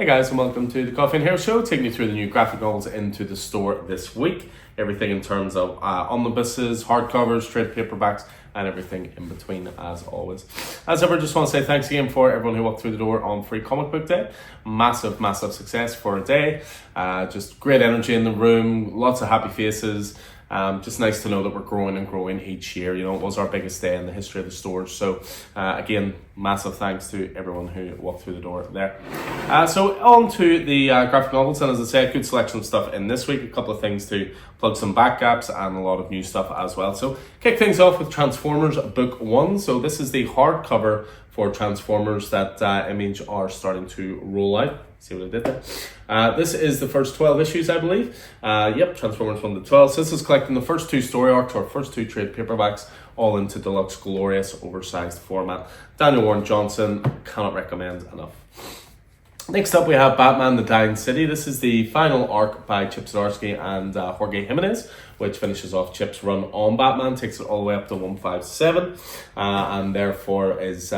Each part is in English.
Hey guys, and welcome to the Coffee and Hair Show, taking you through the new graphic novels into the store this week. Everything in terms of omnibuses, hardcovers, trade paperbacks, and everything in between, as always. As ever, just want to say thanks again for everyone who walked through the door on Free Comic Book Day. Massive success for a day. Just great energy in the room, lots of happy faces. Just nice to know that we're growing and growing each year. You know, it was our biggest day in the history of the stores. So again, massive thanks to everyone who walked through the door there. So on to the graphic novels, and as I said, good selection of stuff in this week. A couple of things to plug some back gaps and a lot of new stuff as well. So kick things off with Transformers Book 1. So this is the hardcover for Transformers that Image are starting to roll out. See what I did there? This is the first 12 issues, I believe. Yep, Transformers 1 to 12. So this is collecting the first two story arcs or first two trade paperbacks, all into deluxe, glorious, oversized format. Daniel Warren Johnson, cannot recommend enough. Next up, we have Batman: The Dying City. This is the final arc by Chip Zdarsky and Jorge Jimenez, which finishes off Chip's run on Batman, takes it all the way up to 157, and therefore is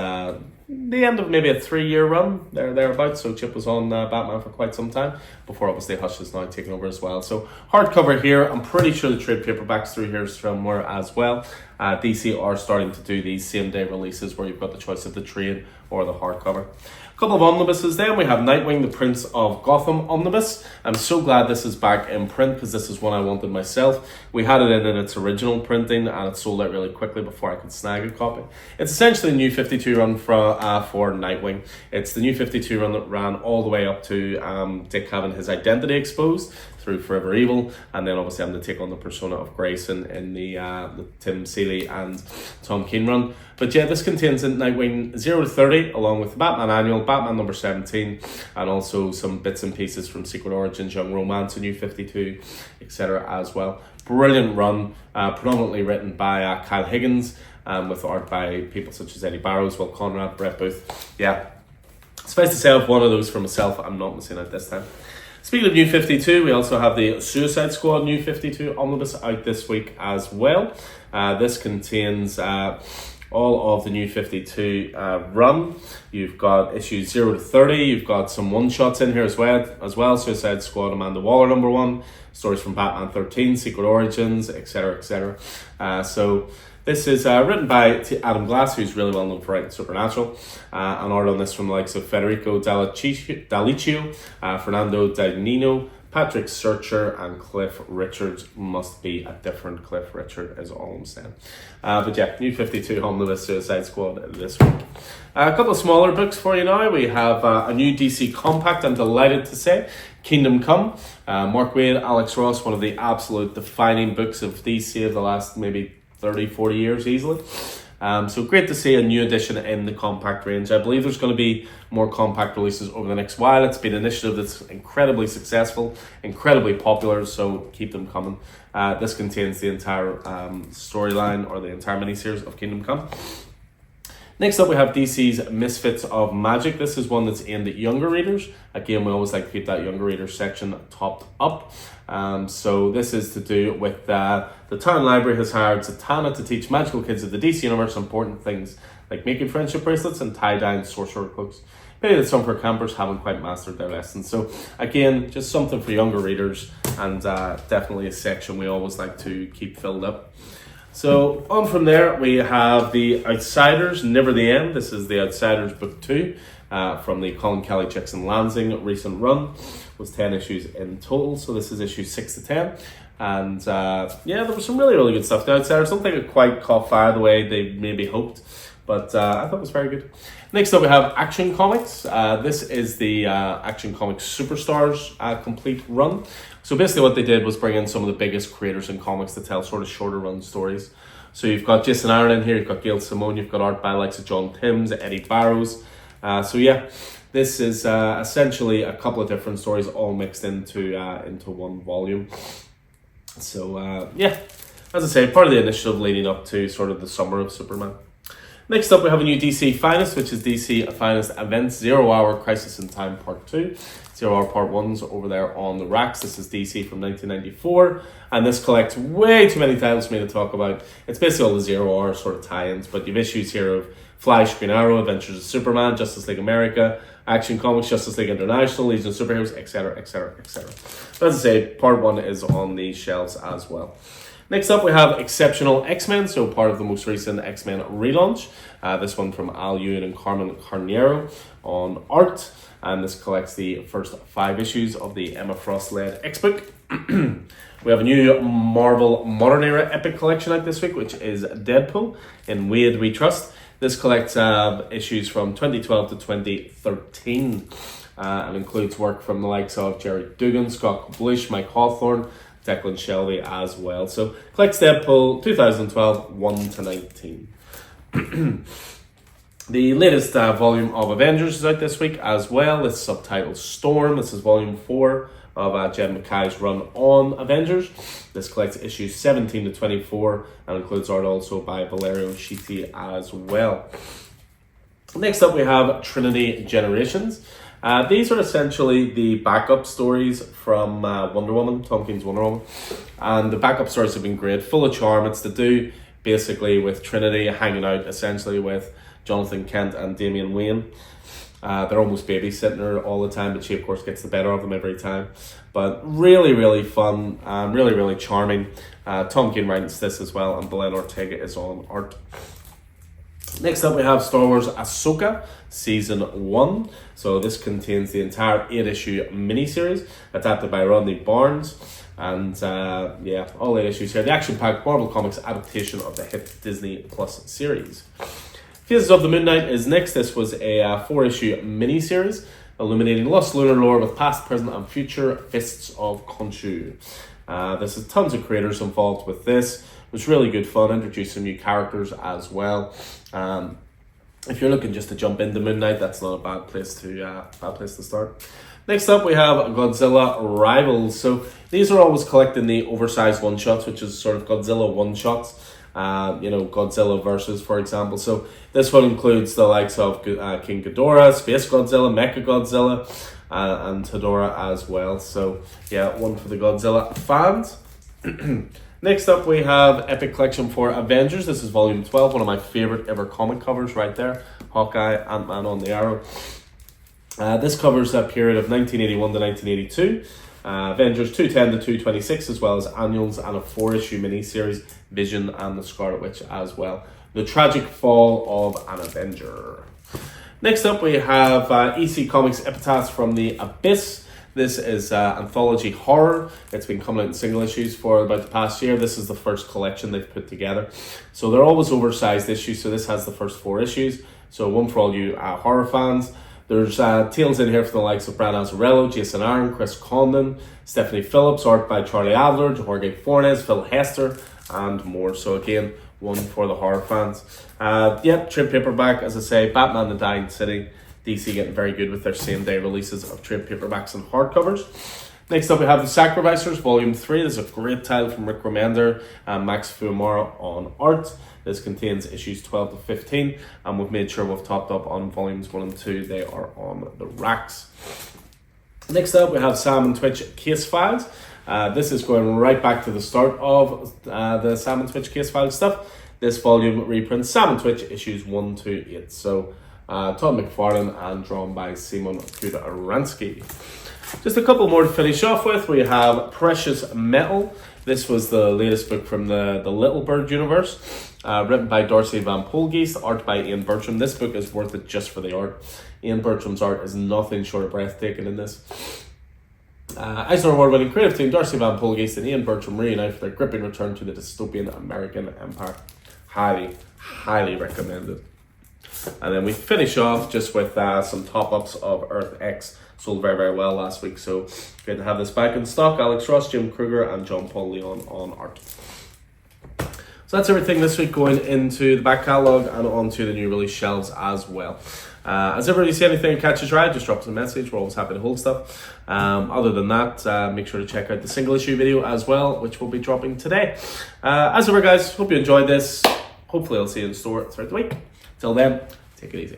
the end of maybe a 3-year run, thereabouts. So Chip was on Batman for quite some time, before obviously Hush is now taken over as well. So hardcover here. I'm pretty sure the trade paperbacks through here somewhere as well. DC are starting to do these same day releases where you've got the choice of the trade or the hardcover. A couple of omnibuses then. We have Nightwing, the Prince of Gotham omnibus. I'm so glad this is back in print because this is one I wanted myself. We had it in its original printing and it sold out really quickly before I could snag a copy. It's essentially a New 52 run for Nightwing. It's the New 52 run that ran all the way up to Dick having his identity exposed through Forever Evil, and then obviously I'm to take on the persona of Grayson in the Tim Seeley and Tom King run. But yeah, this contains Nightwing 0 to 30, along with the Batman Annual, Batman number 17, and also some bits and pieces from Secret Origins, Young Romance, a New 52, etc. as well. Brilliant run, predominantly written by Kyle Higgins, with art by people such as Eddie Barrows, Will Conrad, Brett Booth. Yeah, suffice to say, I have one of those for myself. I'm not missing out this time. Speaking of New 52, we also have the Suicide Squad New 52 omnibus out this week as well. This contains all of the New 52 run. You've got issues 0 to 30. You've got some one-shots in here as well. Suicide Squad Amanda Waller number 1. Stories from Batman 13, Secret Origins, etc., etc. So this is written by Adam Glass, who's really well known for writing Supernatural, and art on this from the likes of Federico Dalliccio, Fernando Dagnino, Patrick Searcher, and Cliff Richards. Must be a different Cliff Richard, is all I'm saying. But yeah, New 52 omnibus Suicide Squad this week. A couple of smaller books for you now. We have a new DC compact, I'm delighted to say, Kingdom Come. Mark Waid, Alex Ross, one of the absolute defining books of DC of the last maybe 30, 40 years easily. So great to see a new edition in the compact range. I believe there's going to be more compact releases over the next while. It's been an initiative that's incredibly successful, incredibly popular, so keep them coming. This contains the entire storyline or the entire miniseries of Kingdom Come. Next up, we have DC's Misfits of Magic. This is one that's aimed at younger readers. Again, we always like to keep that younger reader section topped up. So this is to do with the town library has hired Zatanna to teach magical kids of the DC universe important things like making friendship bracelets and tie-dye sorcerer cloaks. Maybe that some of her campers haven't quite mastered their lessons. So again, just something for younger readers, and definitely a section we always like to keep filled up. So on from there, we have The Outsiders, Never the End. This is The Outsiders Book 2 from the Colin Kelly Jackson Lansing recent run. It was 10 issues in total, so this is issue 6 to 10. And yeah, there was some really good stuff. The Outsiders, don't think it quite caught fire the way they maybe hoped, but I thought it was very good. Next up, we have Action Comics. This is the Action Comics Superstars complete run. So basically what they did was bring in some of the biggest creators in comics to tell sort of shorter run stories. So you've got Jason Aaron in here, you've got Gail Simone, you've got art by likes of John Timms, Eddie Barrows. So yeah, this is essentially a couple of different stories all mixed into one volume. So yeah, as I say, part of the initiative leading up to sort of the summer of Superman. Next up, we have a new DC Finest, which is DC Finest Events 0 Hour Crisis in Time Part 2. 0 Hour Part 1's over there on the racks. This is DC from 1994, and this collects way too many titles for me to talk about. It's basically all the 0 Hour sort of tie-ins, but you've issues here of Flash, Green Arrow, Adventures of Superman, Justice League America, Action Comics, Justice League International, Legion of Superheroes, etc., etc., etc. But as I say, Part 1 is on the shelves as well. Next up, we have Exceptional X-Men, so part of the most recent X-Men relaunch. This one from Al Ewing and Carmen Carnero on art. And this collects the first 5 issues of the Emma Frost-led X-Book. We have a new Marvel Modern Era Epic collection out this week, which is Deadpool in Wade We Trust. This collects issues from 2012 to 2013 and includes work from the likes of Jerry Dugan, Scott Koblish, Mike Hawthorne, Declan Shelby as well. So collects Deadpool 2012 1 to 19. The latest volume of Avengers is out this week as well. This is subtitled Storm. This is volume 4 of Jed McKay's run on Avengers. This collects issues 17 to 24 and includes art also by Valerio Schiti as well. Next up, we have Trinity Generations. These are essentially the backup stories from Wonder Woman, Tom King's Wonder Woman. And the backup stories have been great, full of charm. It's to do basically with Trinity hanging out essentially with Jonathan Kent and Damian Wayne. They're almost babysitting her all the time, but she of course gets the better of them every time. But really, really fun, really, really charming. Tom King writes this as well, and Belen Ortega is on art. Next up, we have Star Wars Ahsoka Season 1. So this contains the entire 8-issue miniseries adapted by Rodney Barnes. And yeah, all 8 issues here. The action-packed Marvel Comics adaptation of the hit Disney Plus series. Phases of the Moon Knight is next. This was a 4-issue miniseries illuminating lost lunar lore with past, present, and future Fists of Khonshu. This is tons of creators involved with this. It was really good fun, introduced some new characters as well. If you're looking just to jump into Moon Knight, that's not a bad place to start. Next up, we have Godzilla Rivals. So these are always collecting the oversized one-shots, which is sort of Godzilla one-shots. Godzilla versus, for example. So this one includes the likes of King Ghidorah, Space Godzilla, Mecha Godzilla, and Hedorah as well. So yeah, one for the Godzilla fans. Next up, we have Epic Collection for Avengers. This is volume 12, one of my favorite ever comic covers right there. Hawkeye, Ant-Man on the Arrow. This covers a period of 1981 to 1982. Avengers 210 to 226, as well as annuals and a 4-issue miniseries, Vision and the Scarlet Witch as well. The Tragic Fall of an Avenger. Next up, we have EC Comics Epitaphs from the Abyss. This is anthology horror. It's been coming out in single issues for about the past year. This is the first collection they've put together. So they're always oversized issues. So this has the first 4 issues. So one for all you horror fans. There's tales in here from the likes of Brad Azzarello, Jason Aaron, Chris Condon, Stephanie Phillips, art by Charlie Adler, Jorge Fornes, Phil Hester, and more. So again, one for the horror fans. Trade paperback, as I say, Batman the Dying City. DC getting very good with their same-day releases of trade paperbacks and hardcovers. Next up, we have The Sacrificers, Volume 3. This is a great title from Rick Remender and Max Fuamara on art. This contains issues 12 to 15, and we've made sure we've topped up on volumes 1 and 2. They are on the racks. Next up, we have Sam and Twitch Case Files. This is going right back to the start of the Sam and Twitch Case Files stuff. This volume reprints Sam and Twitch issues 1 to 8. So, Todd McFarlane and drawn by Simon Kudaransky. Just a couple more to finish off with. We have Precious Metal. This was the latest book from the Little Bird universe, written by Darcy Van Polgeest, art by Ian Bertram. This book is worth it just for the art. Ian Bertram's art is nothing short of breathtaking in this. Eisner Award-winning creative team Darcy Van Polgeest and Ian Bertram reunite for their gripping return to the dystopian American empire. Highly, highly recommended. And then we finish off just with some top-ups of Earth X. Sold very, very well last week, so great to have this back in stock. Alex Ross, Jim Kruger, and John Paul Leon on art. So that's everything this week, going into the back catalogue and onto the new release shelves as well. As ever, if you see anything that catches your eye, just drop us a message. We're always happy to hold stuff. Other than that, make sure to check out the single issue video as well, which will be dropping today. As ever, guys, hope you enjoyed this. Hopefully I'll see you in store throughout the week. Till then, take it easy.